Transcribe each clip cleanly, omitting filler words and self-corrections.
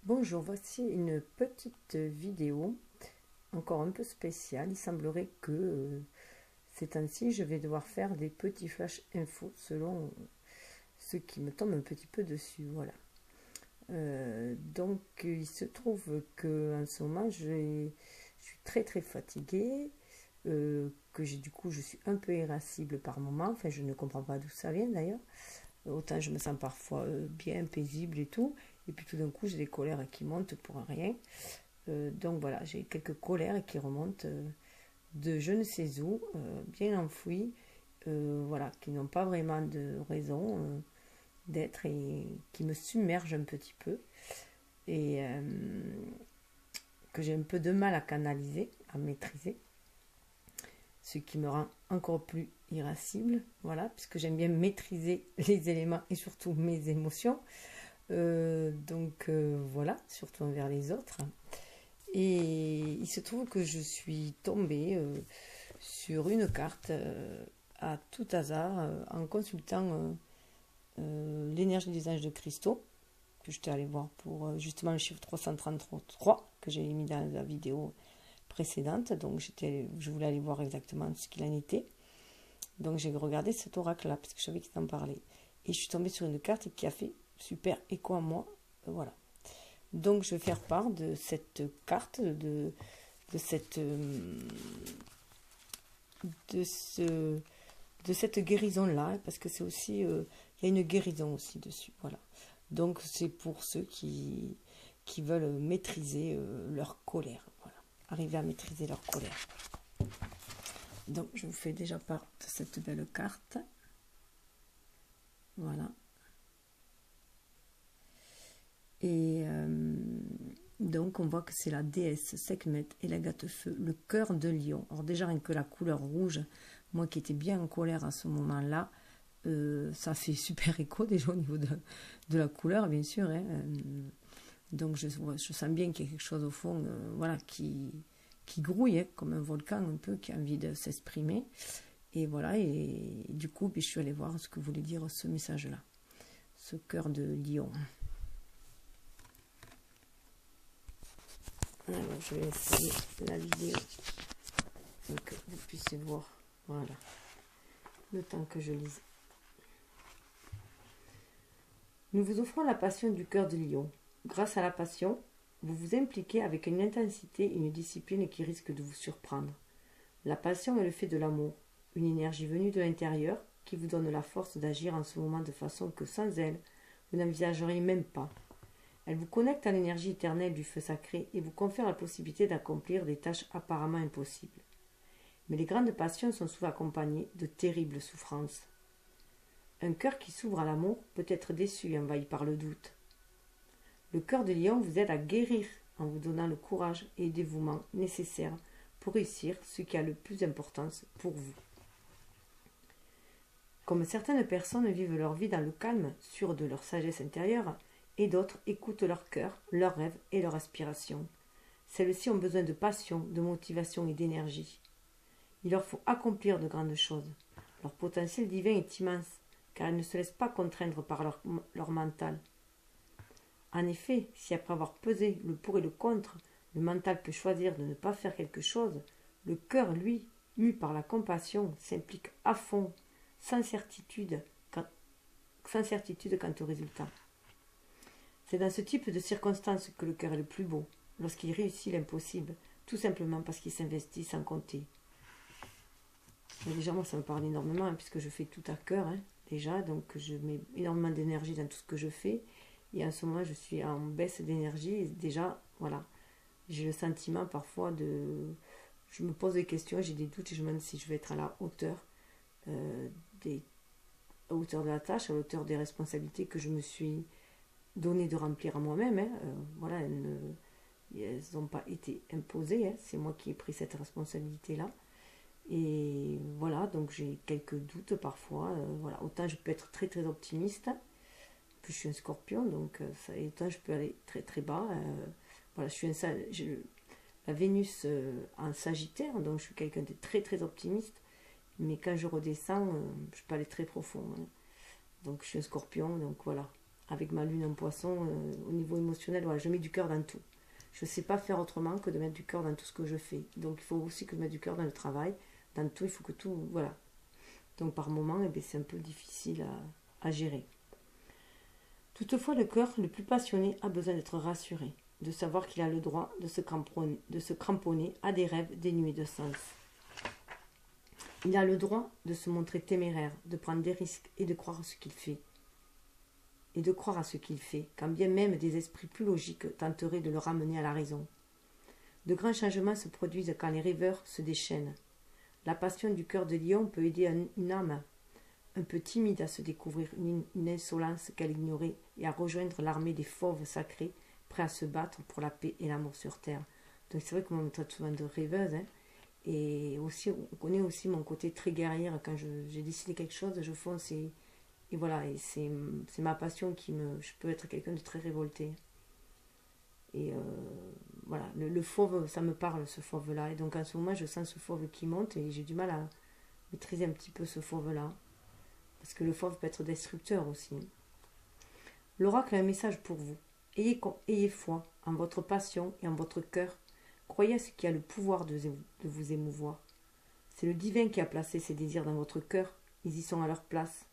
Bonjour, voici une petite vidéo, encore un peu spéciale. Il semblerait que ces temps-ci, je vais devoir faire des petits flash infos selon ce qui me tombe un petit peu dessus. Voilà. Donc, il se trouve que en ce moment, je suis très fatiguée, que du coup, je suis un peu irascible par moment. Enfin, je ne comprends pas d'où ça vient d'ailleurs. Autant je me sens parfois bien paisible et tout, et puis tout d'un coup, j'ai des colères qui montent pour un rien. Donc voilà, j'ai quelques colères qui remontent de je ne sais où, bien enfouies, voilà, qui n'ont pas vraiment de raison d'être et qui me submergent un petit peu et que j'ai un peu de mal à canaliser, à maîtriser, ce qui me rend encore plus irascible, voilà, puisque j'aime bien maîtriser les éléments et surtout mes émotions. Voilà, surtout envers les autres. Et il se trouve que je suis tombée sur une carte à tout hasard en consultant l'énergie des anges de cristaux que j'étais allée voir pour justement le chiffre 333 que j'ai mis dans la vidéo précédente. Donc je voulais aller voir exactement ce qu'il en était. Donc j'ai regardé cet oracle-là parce que je savais qu'il en parlait. Et je suis tombée sur une carte qui a fait super écho à moi. Voilà. Donc je vais faire part de cette carte, de cette de ce de cette guérison là, parce que c'est aussi il y a une guérison aussi dessus, voilà. Donc c'est pour ceux qui veulent maîtriser leur colère, voilà, arriver à maîtriser leur colère. Donc je vous fais déjà part de cette belle carte, voilà. Et donc on voit que c'est la déesse Sekhmet et la gâte-feu, le cœur de lion. Alors déjà rien que la couleur rouge, moi qui étais bien en colère à ce moment-là, ça fait super écho déjà au niveau de la couleur, bien sûr. Hein. Donc je sens bien qu'il y a quelque chose au fond voilà, qui grouille, hein, comme un volcan un peu, qui a envie de s'exprimer. Et voilà, et du coup, je suis allée voir ce que voulait dire ce message-là, ce cœur de lion. Alors, je vais essayer la vidéo pour que vous puissiez voir, voilà, le temps que je lise. Nous vous offrons la passion du cœur de lion. Grâce à la passion, vous vous impliquez avec une intensité et une discipline qui risquent de vous surprendre. La passion est le fait de l'amour, une énergie venue de l'intérieur qui vous donne la force d'agir en ce moment de façon que sans elle, vous n'envisageriez même pas. Elle vous connecte à l'énergie éternelle du feu sacré et vous confère la possibilité d'accomplir des tâches apparemment impossibles. Mais les grandes passions sont souvent accompagnées de terribles souffrances. Un cœur qui s'ouvre à l'amour peut être déçu et envahi par le doute. Le cœur de lion vous aide à guérir en vous donnant le courage et le dévouement nécessaires pour réussir ce qui a le plus d'importance pour vous. Comme certaines personnes vivent leur vie dans le calme, sûres de leur sagesse intérieure, et d'autres écoutent leur cœur, leurs rêves et leurs aspirations. Celles-ci ont besoin de passion, de motivation et d'énergie. Il leur faut accomplir de grandes choses. Leur potentiel divin est immense, car elles ne se laissent pas contraindre par leur mental. En effet, si après avoir pesé le pour et le contre, le mental peut choisir de ne pas faire quelque chose, le cœur, lui, mu par la compassion, s'implique à fond, sans certitude quant au résultat. C'est dans ce type de circonstances que le cœur est le plus beau, lorsqu'il réussit l'impossible, tout simplement parce qu'il s'investit sans compter. Mais déjà, moi, ça me parle énormément, hein, puisque je fais tout à cœur, hein, déjà, donc je mets énormément d'énergie dans tout ce que je fais, et en ce moment, je suis en baisse d'énergie, et déjà, voilà, j'ai le sentiment parfois de... Je me pose des questions, j'ai des doutes, et je me demande si je vais être à la hauteur, à la hauteur de la tâche, à la hauteur des responsabilités que je me suis donné de remplir à moi-même. Hein. Voilà, elles n'ont pas été imposées, hein. C'est moi qui ai pris cette responsabilité-là. Et voilà, donc j'ai quelques doutes parfois. Voilà, autant je peux être très optimiste, que je suis un scorpion, donc autant je peux aller très bas. Voilà, j'ai la Vénus en Sagittaire, donc je suis quelqu'un de très optimiste. Mais quand je redescends, je peux aller très profond. Hein. Donc je suis un scorpion, donc voilà. avec ma lune en poisson, au niveau émotionnel, voilà, je mets du cœur dans tout. Je ne sais pas faire autrement que de mettre du cœur dans tout ce que je fais. Donc il faut aussi que je mette du cœur dans le travail, dans tout, il faut que tout, voilà. Donc par moment, eh c'est un peu difficile à gérer. Toutefois, le cœur le plus passionné a besoin d'être rassuré, de savoir qu'il a le droit de se cramponner à des rêves dénués de sens. Il a le droit de se montrer téméraire, de prendre des risques et de croire à ce qu'il fait. Quand bien même des esprits plus logiques tenteraient de le ramener à la raison. De grands changements se produisent quand les rêveurs se déchaînent. La passion du cœur de lion peut aider une âme un peu timide à se découvrir une insolence qu'elle ignorait et à rejoindre l'armée des fauves sacrés, prêts à se battre pour la paix et l'amour sur terre. Donc c'est vrai qu'on me traite souvent de rêveuse, hein. Et aussi, on connaît aussi mon côté très guerrière. Quand j'ai décidé quelque chose, je fonce et voilà. Et c'est ma passion je peux être quelqu'un de très révolté. Et voilà, le fauve, ça me parle, ce fauve-là. Et donc en ce moment, je sens ce fauve qui monte et j'ai du mal à maîtriser un petit peu ce fauve-là. Parce que le fauve peut être destructeur aussi. L'oracle a un message pour vous. Ayez foi en votre passion et en votre cœur. Croyez à ce qui a le pouvoir de vous émouvoir. C'est le divin qui a placé ces désirs dans votre cœur. Ils y sont à leur place.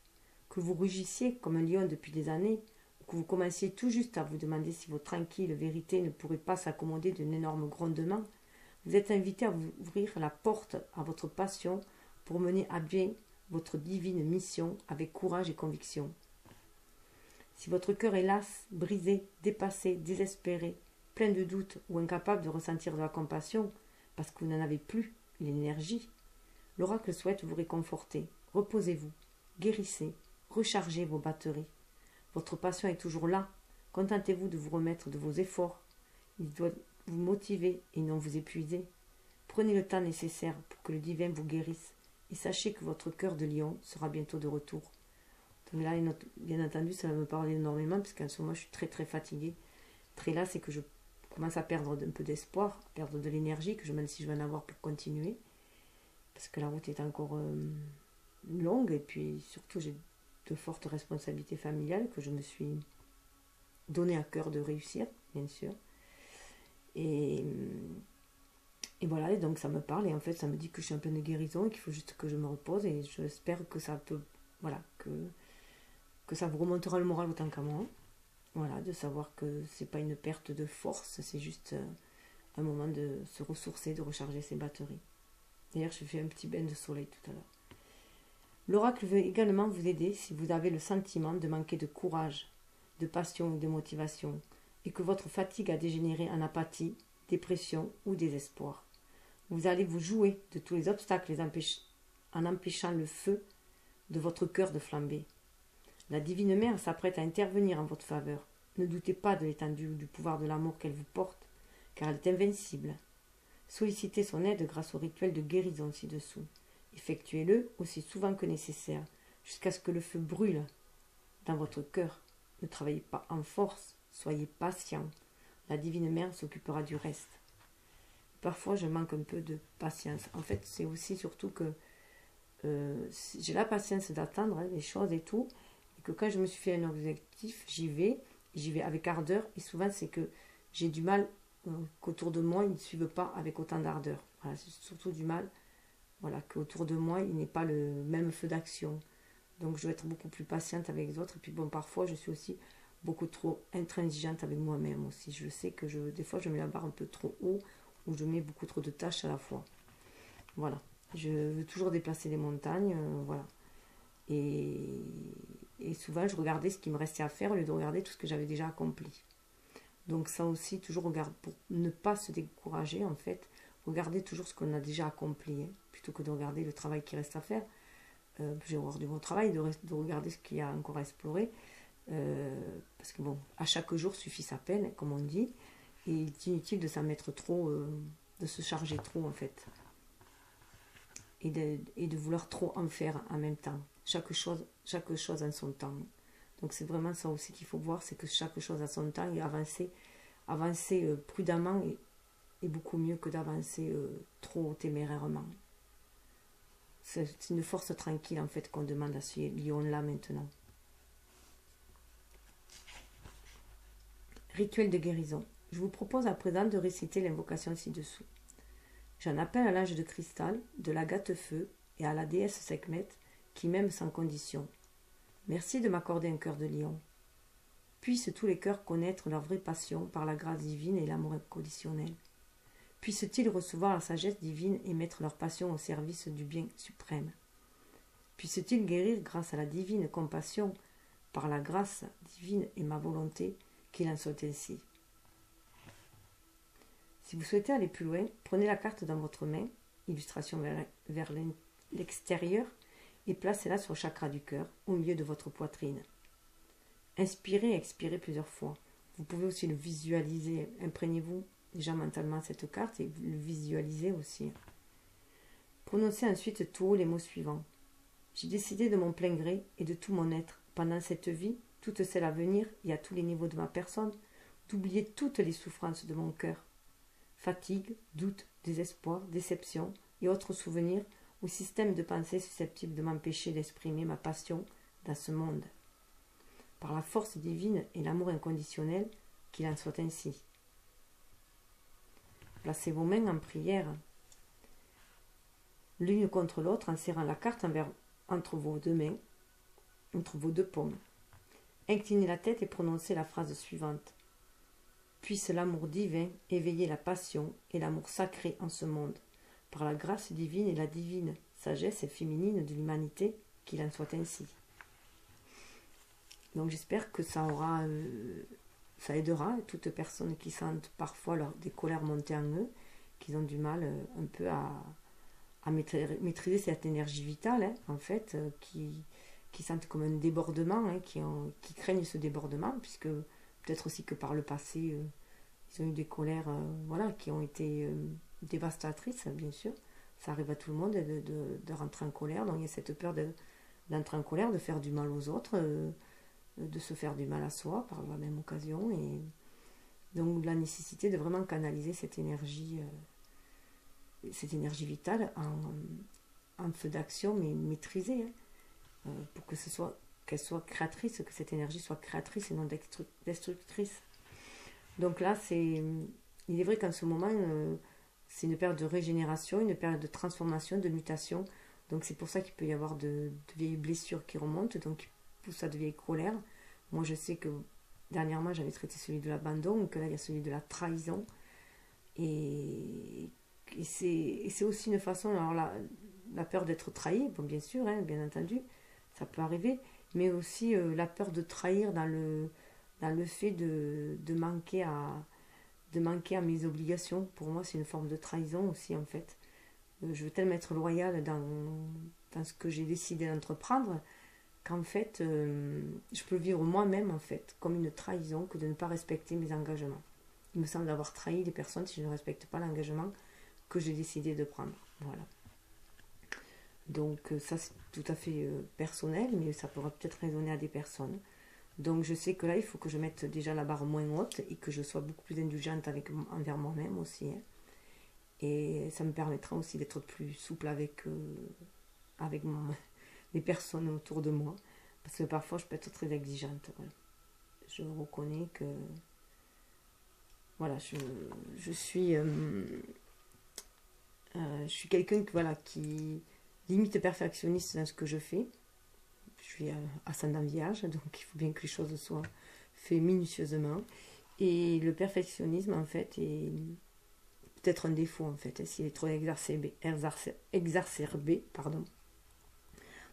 Que vous rugissiez comme un lion depuis des années, ou que vous commenciez tout juste à vous demander si votre tranquille vérité ne pourrait pas s'accommoder d'un énorme grondement, vous êtes invité à vous ouvrir la porte à votre passion pour mener à bien votre divine mission avec courage et conviction. Si votre cœur est las, brisé, dépassé, désespéré, plein de doutes ou incapable de ressentir de la compassion, parce que vous n'en avez plus l'énergie, l'oracle souhaite vous réconforter. Reposez-vous, guérissez, rechargez vos batteries. Votre passion est toujours là. Contentez-vous de vous remettre de vos efforts. Il doit vous motiver et non vous épuiser. Prenez le temps nécessaire pour que le divin vous guérisse et sachez que votre cœur de lion sera bientôt de retour. Donc là, bien entendu, ça va me parler énormément parce qu'en ce moment, je suis très très fatiguée. Très là, c'est que je commence à perdre un peu d'espoir, à perdre de l'énergie, que je me demande si je vais en avoir pour continuer. Parce que la route est encore longue et puis surtout, j'ai de fortes responsabilités familiales que je me suis donné à cœur de réussir, bien sûr. Et voilà, et donc ça me parle et en fait ça me dit que je suis en pleine guérison et qu'il faut juste que je me repose et j'espère que ça peut, voilà, que ça vous remontera le moral autant qu'à moi. Voilà, de savoir que c'est pas une perte de force, c'est juste un moment de se ressourcer, de recharger ses batteries. D'ailleurs, je fais un petit bain de soleil tout à l'heure. L'oracle veut également vous aider si vous avez le sentiment de manquer de courage, de passion ou de motivation, et que votre fatigue a dégénéré en apathie, dépression ou désespoir. Vous allez vous jouer de tous les obstacles en empêchant le feu de votre cœur de flamber. La divine mère s'apprête à intervenir en votre faveur. Ne doutez pas de l'étendue du pouvoir de l'amour qu'elle vous porte, car elle est invincible. Sollicitez son aide grâce au rituel de guérison ci-dessous. Effectuez-le aussi souvent que nécessaire, jusqu'à ce que le feu brûle dans votre cœur. Ne travaillez pas en force, soyez patient. La divine mère s'occupera du reste. Parfois, je manque un peu de patience. En fait, c'est aussi surtout que j'ai la patience d'attendre les choses et tout, et que quand je me suis fait un objectif, j'y vais avec ardeur, et souvent c'est que j'ai du mal qu'autour de moi, ils ne suivent pas avec autant d'ardeur. Voilà, c'est surtout du mal, voilà, qu'autour de moi, il n'y ait pas le même feu d'action. Donc je dois être beaucoup plus patiente avec les autres, et puis bon, parfois je suis aussi beaucoup trop intransigeante avec moi-même aussi. Je sais que des fois je mets la barre un peu trop haut, ou je mets beaucoup trop de tâches à la fois. Voilà. Je veux toujours déplacer les montagnes, voilà. Et souvent, je regardais ce qui me restait à faire au lieu de regarder tout ce que j'avais déjà accompli. Donc ça aussi, toujours regarder, pour ne pas se décourager, en fait, regarder toujours ce qu'on a déjà accompli, hein, plutôt que de regarder le travail qui reste à faire. J'ai horreur du mot travail, de regarder ce qu'il y a encore à explorer. Parce que bon, à chaque jour suffit sa peine, comme on dit. Et il est inutile de s'en mettre trop, de se charger trop, en fait. Et de vouloir trop en faire en même temps. Chaque chose en son temps. Donc c'est vraiment ça aussi qu'il faut voir, c'est que chaque chose a son temps et avancer prudemment est beaucoup mieux que d'avancer trop témérairement. C'est une force tranquille en fait qu'on demande à ce lion-là maintenant. Rituel de guérison. Je vous propose à présent de réciter l'invocation ci-dessous. J'en appelle à l'ange de cristal, de l'agate feu et à la déesse Sekhmet qui m'aime sans condition. Merci de m'accorder un cœur de lion. Puissent tous les cœurs connaître leur vraie passion par la grâce divine et l'amour inconditionnel. Puissent-ils recevoir la sagesse divine et mettre leur passion au service du bien suprême. Puissent-ils guérir grâce à la divine compassion, par la grâce divine et ma volonté, qu'il en soit ainsi. Si vous souhaitez aller plus loin, prenez la carte dans votre main, illustration vers l'extérieur, et placez-la sur le chakra du cœur, au milieu de votre poitrine. Inspirez et expirez plusieurs fois. Vous pouvez aussi le visualiser. Imprégnez-vous déjà mentalement cette carte et le visualisez aussi. Prononcez ensuite tout haut les mots suivants. J'ai décidé de mon plein gré et de tout mon être, pendant cette vie, toutes celles à venir et à tous les niveaux de ma personne, d'oublier toutes les souffrances de mon cœur. Fatigue, doute, désespoir, déception et autres souvenirs ou systèmes de pensée susceptibles de m'empêcher d'exprimer ma passion dans ce monde. Par la force divine et l'amour inconditionnel, qu'il en soit ainsi. Placez vos mains en prière, l'une contre l'autre en serrant la carte entre vos deux mains, entre vos deux paumes. Inclinez la tête et prononcez la phrase suivante. Puisse l'amour divin éveiller la passion et l'amour sacré en ce monde, par la grâce divine et la divine sagesse féminine de l'humanité, qu'il en soit ainsi. Donc j'espère que ça aidera toute personne qui sentent parfois des colères monter en eux, qui ont du mal un peu à maîtriser cette énergie vitale, hein, en fait, qui sentent comme un débordement, hein, qui craignent ce débordement, puisque peut-être aussi que par le passé, ils ont eu des colères qui ont été dévastatrices, bien sûr. Ça arrive à tout le monde de rentrer en colère, donc il y a cette peur d'entrer en colère, de faire du mal aux autres, de se faire du mal à soi par la même occasion, et donc la nécessité de vraiment canaliser cette énergie vitale en feu d'action, mais maîtrisée, hein, pour que qu'elle soit créatrice, que cette énergie soit créatrice et non destructrice. Donc là, il est vrai qu'en ce moment, c'est une période de régénération, une période de transformation, de mutation. Donc c'est pour ça qu'il peut y avoir de vieilles blessures qui remontent, donc qui poussent à de vieilles colères. Moi, je sais que dernièrement, j'avais traité celui de l'abandon, que là, il y a celui de la trahison. Et c'est aussi une façon, alors la peur d'être trahi, bon, bien sûr, hein, bien entendu, ça peut arriver, mais aussi la peur de trahir dans le fait de manquer à mes obligations. Pour moi, c'est une forme de trahison aussi, en fait. Je veux tellement être loyale dans ce que j'ai décidé d'entreprendre, qu'en fait, je peux vivre moi-même, en fait, comme une trahison que de ne pas respecter mes engagements. Il me semble avoir trahi des personnes si je ne respecte pas l'engagement que j'ai décidé de prendre. Voilà. Donc ça, c'est tout à fait personnel, mais ça pourra peut-être résonner à des personnes. Donc je sais que là, il faut que je mette déjà la barre moins haute et que je sois beaucoup plus indulgente envers moi-même aussi, hein. Et ça me permettra aussi d'être plus souple avec les personnes autour de moi. Parce que parfois, je peux être très exigeante. Voilà. Je reconnais que voilà, je suis quelqu'un qui limite perfectionniste dans ce que je fais. Je suis ascendant vierge, donc il faut bien que les choses soient faites minutieusement. Et le perfectionnisme, en fait, est peut-être un défaut, en fait, s'il est trop exacerbé, pardon.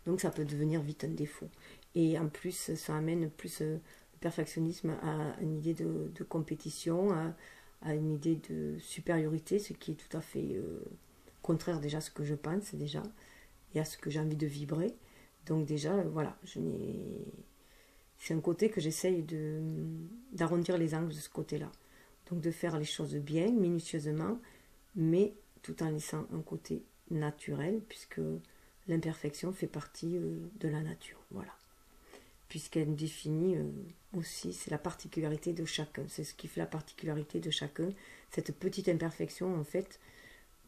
Donc ça peut devenir vite un défaut. Et en plus, ça amène plus le perfectionnisme à une idée de compétition, à une idée de supériorité, ce qui est tout à fait contraire déjà à ce que je pense déjà, et à ce que j'ai envie de vibrer. Donc déjà, voilà, c'est un côté que j'essaye d'arrondir les angles de ce côté-là. Donc de faire les choses bien, minutieusement, mais tout en laissant un côté naturel, puisque l'imperfection fait partie de la nature, voilà. Puisqu'elle définit aussi, c'est la particularité de chacun, c'est ce qui fait la particularité de chacun, cette petite imperfection en fait,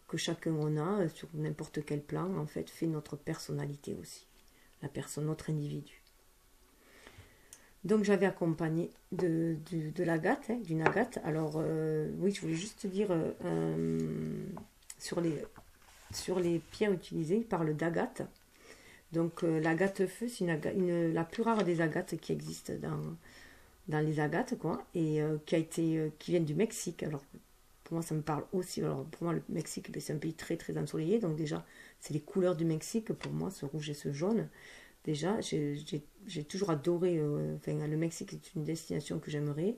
que chacun en a, sur n'importe quel plan, en fait, fait notre personnalité aussi, la personne, notre individu. Donc j'avais accompagné de l'agate, hein, d'une agate. Alors oui, je voulais juste dire sur les pierres utilisées, il parle d'agate. Donc l'agate feu, c'est la plus rare des agates qui existe dans les agates, quoi, et qui vient du Mexique. Alors pour moi ça me parle aussi. Alors pour moi le Mexique, c'est un pays très très ensoleillé, donc déjà c'est les couleurs du Mexique pour moi, ce rouge et ce jaune. Déjà, j'ai toujours adoré, le Mexique est une destination que j'aimerais.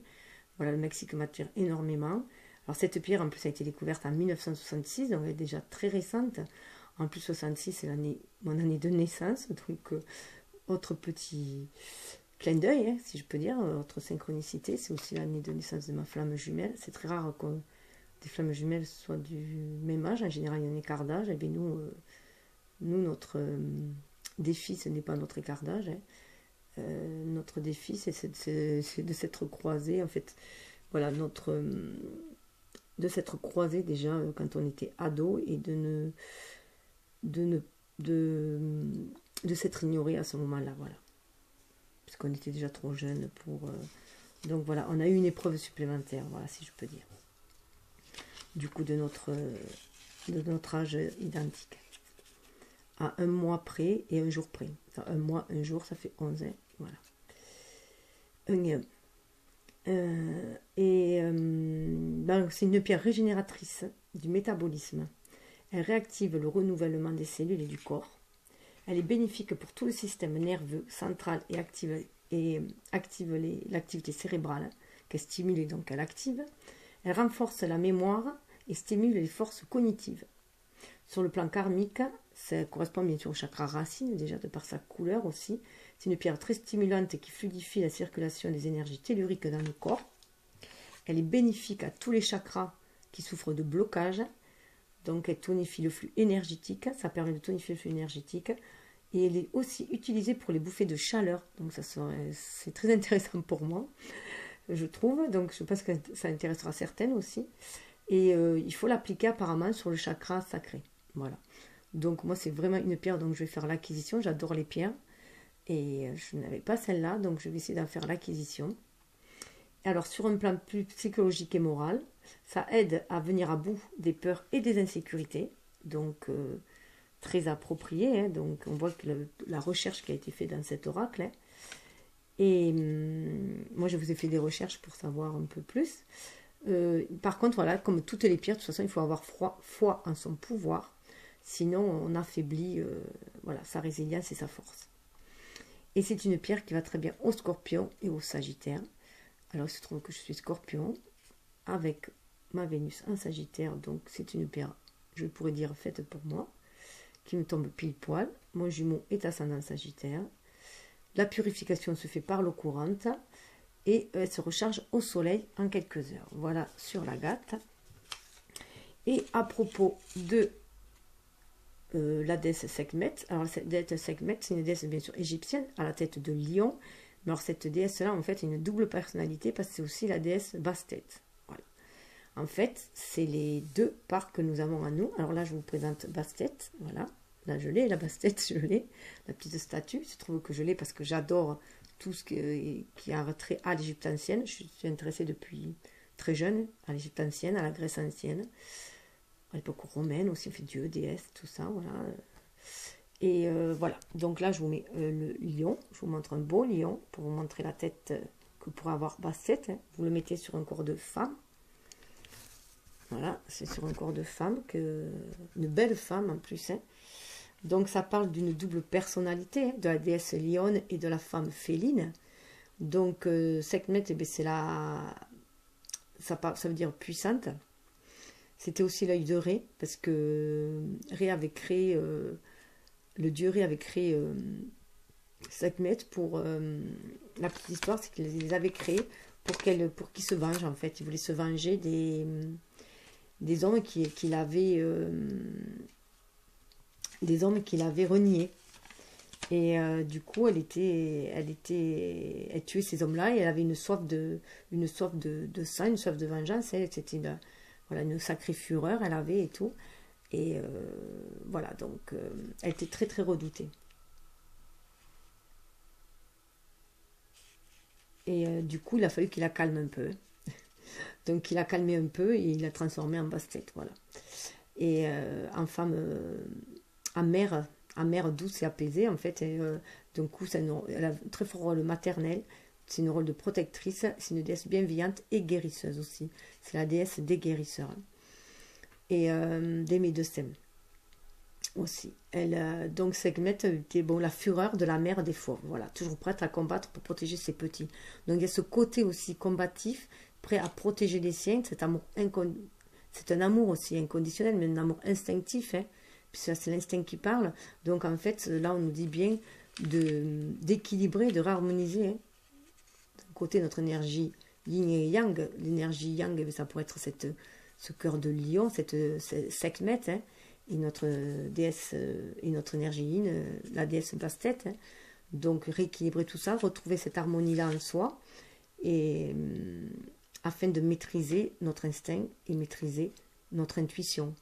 Voilà, le Mexique m'attire énormément. Alors cette pierre, en plus, a été découverte en 1966, donc elle est déjà très récente. En plus, 66, c'est mon année de naissance, donc autre petit clin d'œil, hein, si je peux dire, autre synchronicité. C'est aussi l'année de naissance de ma flamme jumelle. C'est très rare que des flammes jumelles soient du même âge. En général, il y a un écart d'âge. Et bien notre défi, ce n'est pas notre écart d'âge. Hein. Notre défi, c'est de s'être croisés. En fait, voilà, de s'être croisés déjà quand on était ado et de s'être ignorés à ce moment-là. Voilà. Parce qu'on était déjà trop jeunes pour. Donc voilà, on a eu une épreuve supplémentaire, voilà, si je peux dire. Du coup, de notre âge identique. À un mois près et un jour près. Enfin, un mois, un jour, ça fait 11 ans. Voilà. C'est une pierre régénératrice du métabolisme. Elle réactive le renouvellement des cellules et du corps. Elle est bénéfique pour tout le système nerveux central et active l'activité cérébrale, qu'elle stimule et donc elle active. Elle renforce la mémoire et stimule les forces cognitives. Sur le plan karmique, ça correspond bien sûr au chakra racine, déjà de par sa couleur aussi. C'est une pierre très stimulante qui fluidifie la circulation des énergies telluriques dans le corps. Elle est bénéfique à tous les chakras qui souffrent de blocage. Donc elle tonifie le flux énergétique, ça permet de tonifier le flux énergétique. Et elle est aussi utilisée pour les bouffées de chaleur. Donc c'est très intéressant pour moi, je trouve. Donc je pense que ça intéressera certaines aussi. Et il faut l'appliquer apparemment sur le chakra sacré. Voilà. Donc moi c'est vraiment une pierre, donc je vais faire l'acquisition. J'adore les pierres. Et je n'avais pas celle-là, donc je vais essayer d'en faire l'acquisition. Alors sur un plan plus psychologique et moral, ça aide à venir à bout des peurs et des insécurités. Donc très approprié. Hein. Donc on voit que la recherche qui a été faite dans cet oracle. Hein. Et moi je vous ai fait des recherches pour savoir un peu plus. Par contre, voilà, comme toutes les pierres, de toute façon, il faut avoir foi en son pouvoir. Sinon, on affaiblit sa résilience et sa force. Et c'est une pierre qui va très bien au Scorpion et au Sagittaire. Alors, il se trouve que je suis Scorpion avec ma Vénus en Sagittaire. Donc, c'est une pierre, je pourrais dire, faite pour moi, qui me tombe pile poil. Mon jumeau est ascendant Sagittaire. La purification se fait par l'eau courante. Et elle se recharge au soleil en quelques heures. Voilà sur l'agate. Et à propos de la déesse Sekhmet, alors cette déesse Sekhmet, c'est une déesse bien sûr égyptienne à la tête de lion. Mais alors cette déesse-là, en fait, a une double personnalité parce que c'est aussi la déesse Bastet. Voilà. En fait, c'est les deux parts que nous avons à nous. Alors là, je vous présente Bastet. Voilà. Là, je l'ai, la Bastet, je l'ai. La petite statue. Il se trouve que je l'ai parce que j'adore tout ce qui a un trait à l'Égypte ancienne. Je suis intéressée depuis très jeune à l'Égypte ancienne, à la Grèce ancienne, à l'époque romaine aussi, on fait dieu, déesse, tout ça, voilà. Et voilà, donc là je vous mets le lion, je vous montre un beau lion pour vous montrer la tête que pourrait avoir Bastet. Hein. Vous le mettez sur un corps de femme. Voilà, c'est sur un corps de femme, une belle femme en plus. Hein. Donc ça parle d'une double personnalité, hein, de la déesse lionne et de la femme féline. Donc Sekhmet, eh bien, ça veut dire puissante. C'était aussi l'œil de Ré, parce que Ré avait créé, le dieu Ré avait créé Sekhmet pour... la petite histoire, c'est qu'il les avait créés pour qu'ils se vengent, en fait. Il voulait se venger des hommes qu'il avait... des hommes qu'il avait reniés. Et du coup, elle tuait ces hommes-là et elle avait une soif de sang, une soif de vengeance. C'était une sacrée fureur, elle avait et tout. Et voilà, donc elle était très très redoutée. Et du coup, il a fallu qu'il la calme un peu. Donc, il a calmé un peu et il l'a transformée en basse-tête. Voilà. Et en femme, en mère douce et apaisée, en fait. Et, d'un coup, elle a un très fort rôle maternel. C'est un rôle de protectrice. C'est une déesse bienveillante et guérisseuse aussi. C'est la déesse des guérisseurs. Et des médecins aussi. Donc Sekhmet était la fureur de la mère des fauves, voilà, toujours prête à combattre pour protéger ses petits. Donc il y a ce côté aussi combatif, prêt à protéger les siens, c'est un amour aussi inconditionnel, mais un amour instinctif, hein, puisque c'est l'instinct qui parle. Donc en fait, là on nous dit bien d'équilibrer, de réharmoniser, hein. D'un côté notre énergie yin et yang, l'énergie yang, ça pourrait être ce cœur de lion, cette Sekhmet, hein, et notre déesse et notre énergie yin, la déesse basse-tête. Hein. Donc rééquilibrer tout ça, retrouver cette harmonie-là en soi, et afin de maîtriser notre instinct et maîtriser notre intuition.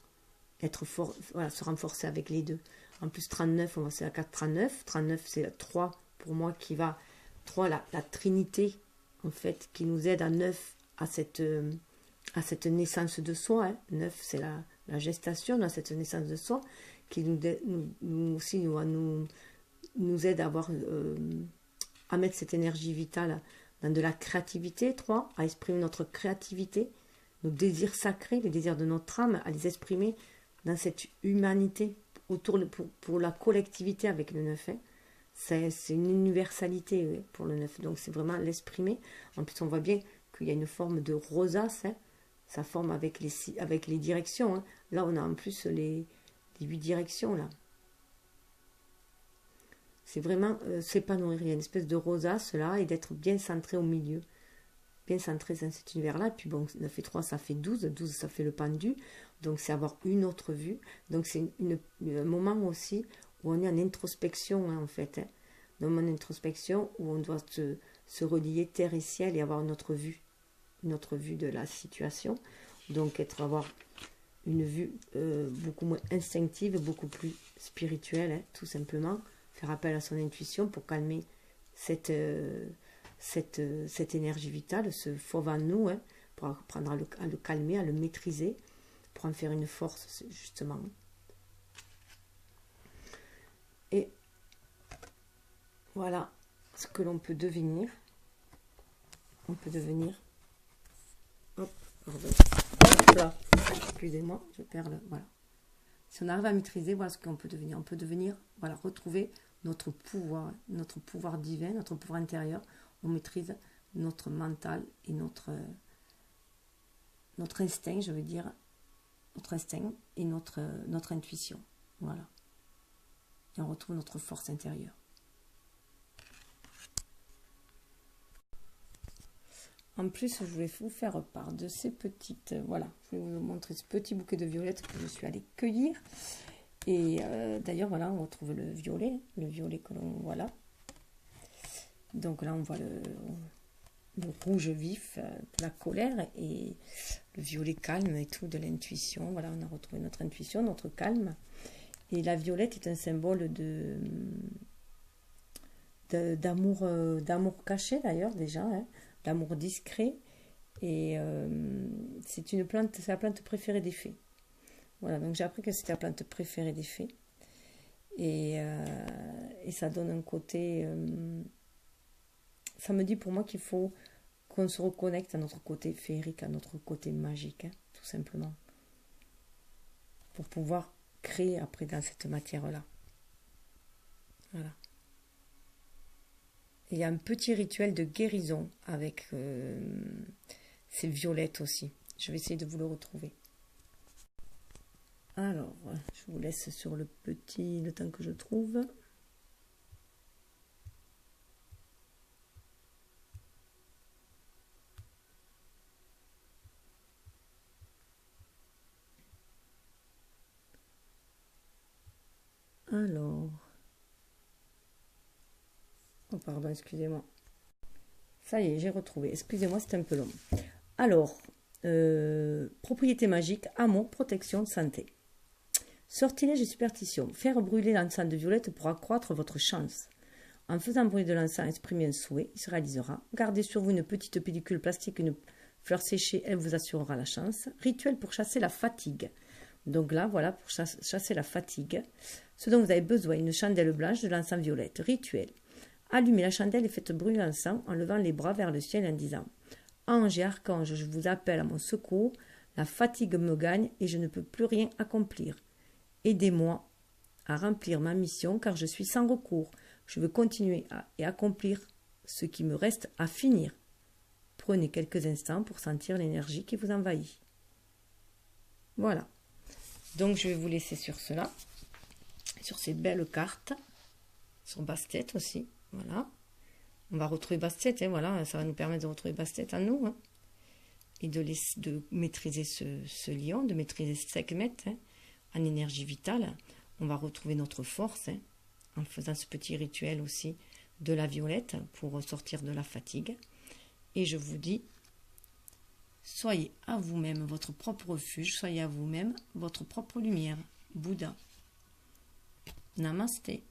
Être fort, voilà, se renforcer avec les deux. En plus 39, on va c'est la 4 39. 39 c'est la 3 pour moi qui va 3 la trinité en fait qui nous aide à 9 à cette naissance de soi. Hein. 9 c'est la gestation, dans cette naissance de soi, qui nous aussi nous aide à mettre cette énergie vitale dans de la créativité. 3, à exprimer notre créativité, nos désirs sacrés, les désirs de notre âme, à les exprimer dans cette humanité, pour la collectivité avec le 9. Hein. C'est une universalité pour le 9, donc c'est vraiment l'exprimer. En plus, on voit bien qu'il y a une forme de rosace, hein. Ça forme avec les directions. Hein. Là, on a en plus les 8 directions. Là. C'est vraiment s'épanouir. Il y a une espèce de rosace là et d'être bien centré au milieu. Bien centré dans cet univers-là. Puis bon, 9 et 3, ça fait 12. 12, ça fait le pendu. Donc, c'est avoir une autre vue. Donc, c'est un moment aussi où on est en introspection, hein, en fait. Hein. Dans mon introspection, où on doit se relier terre et ciel et avoir notre vue de la situation, donc avoir une vue beaucoup moins instinctive, beaucoup plus spirituelle, hein, tout simplement, faire appel à son intuition pour calmer cette énergie vitale, ce fauve en nous, hein, pour apprendre à le calmer, à le maîtriser, pour en faire une force, justement. Et voilà ce que l'on peut devenir. On peut devenir. Hop, pardon. Hop là. Excusez-moi, je perds le. Voilà. Si on arrive à maîtriser, voilà ce qu'on peut devenir. On peut devenir, voilà, retrouver notre pouvoir divin, notre pouvoir intérieur. On maîtrise notre mental et notre instinct, je veux dire, notre instinct et notre intuition. Voilà. Et on retrouve notre force intérieure. En plus, je voulais vous faire part de ces petites... voilà, je vais vous montrer ce petit bouquet de violettes que je suis allée cueillir. Et d'ailleurs, voilà, on retrouve le violet que l'on voit là. Donc là, on voit le rouge vif de la colère et le violet calme et tout, de l'intuition. Voilà, on a retrouvé notre intuition, notre calme. Et la violette est un symbole d'amour caché d'ailleurs déjà, hein, d'amour discret. Et c'est la plante préférée des fées. Voilà, donc j'ai appris que c'était la plante préférée des fées. Et ça donne un côté... ça me dit pour moi qu'il faut qu'on se reconnecte à notre côté féerique, à notre côté magique, hein, tout simplement. Pour pouvoir créer après dans cette matière-là. Voilà. Et il y a un petit rituel de guérison avec ces violettes aussi. Je vais essayer de vous le retrouver. Alors, je vous laisse sur le temps que je trouve. Alors... oh pardon, excusez-moi. Ça y est, j'ai retrouvé. Excusez-moi, c'est un peu long. Alors, propriété magique, amour, protection, santé. Sortilège et superstition. Faire brûler l'encens de violette pour accroître votre chance. En faisant brûler de l'encens, exprimez un souhait, il se réalisera. Gardez sur vous une petite pellicule plastique, une fleur séchée, elle vous assurera la chance. Rituel pour chasser la fatigue. Donc là, voilà, pour chasser la fatigue. Ce dont vous avez besoin, une chandelle blanche, de l'encens violette. Rituel. Allumez la chandelle et faites brûler l'encens en levant les bras vers le ciel en disant « Ange et archange, je vous appelle à mon secours. La fatigue me gagne et je ne peux plus rien accomplir. Aidez-moi à remplir ma mission car je suis sans recours. Je veux continuer et accomplir ce qui me reste à finir. » Prenez quelques instants pour sentir l'énergie qui vous envahit. Voilà. Donc je vais vous laisser sur cela, sur ces belles cartes, sur Bastet aussi. Voilà. On va retrouver Bastet, hein, voilà, ça va nous permettre de retrouver Bastet en nous. Hein, et de maîtriser ce lion, de maîtriser Sekhmet, hein, en énergie vitale. On va retrouver notre force, hein, en faisant ce petit rituel aussi de la violette pour sortir de la fatigue. Et je vous dis, soyez à vous-même votre propre refuge, soyez à vous-même votre propre lumière. Bouddha. Namasté.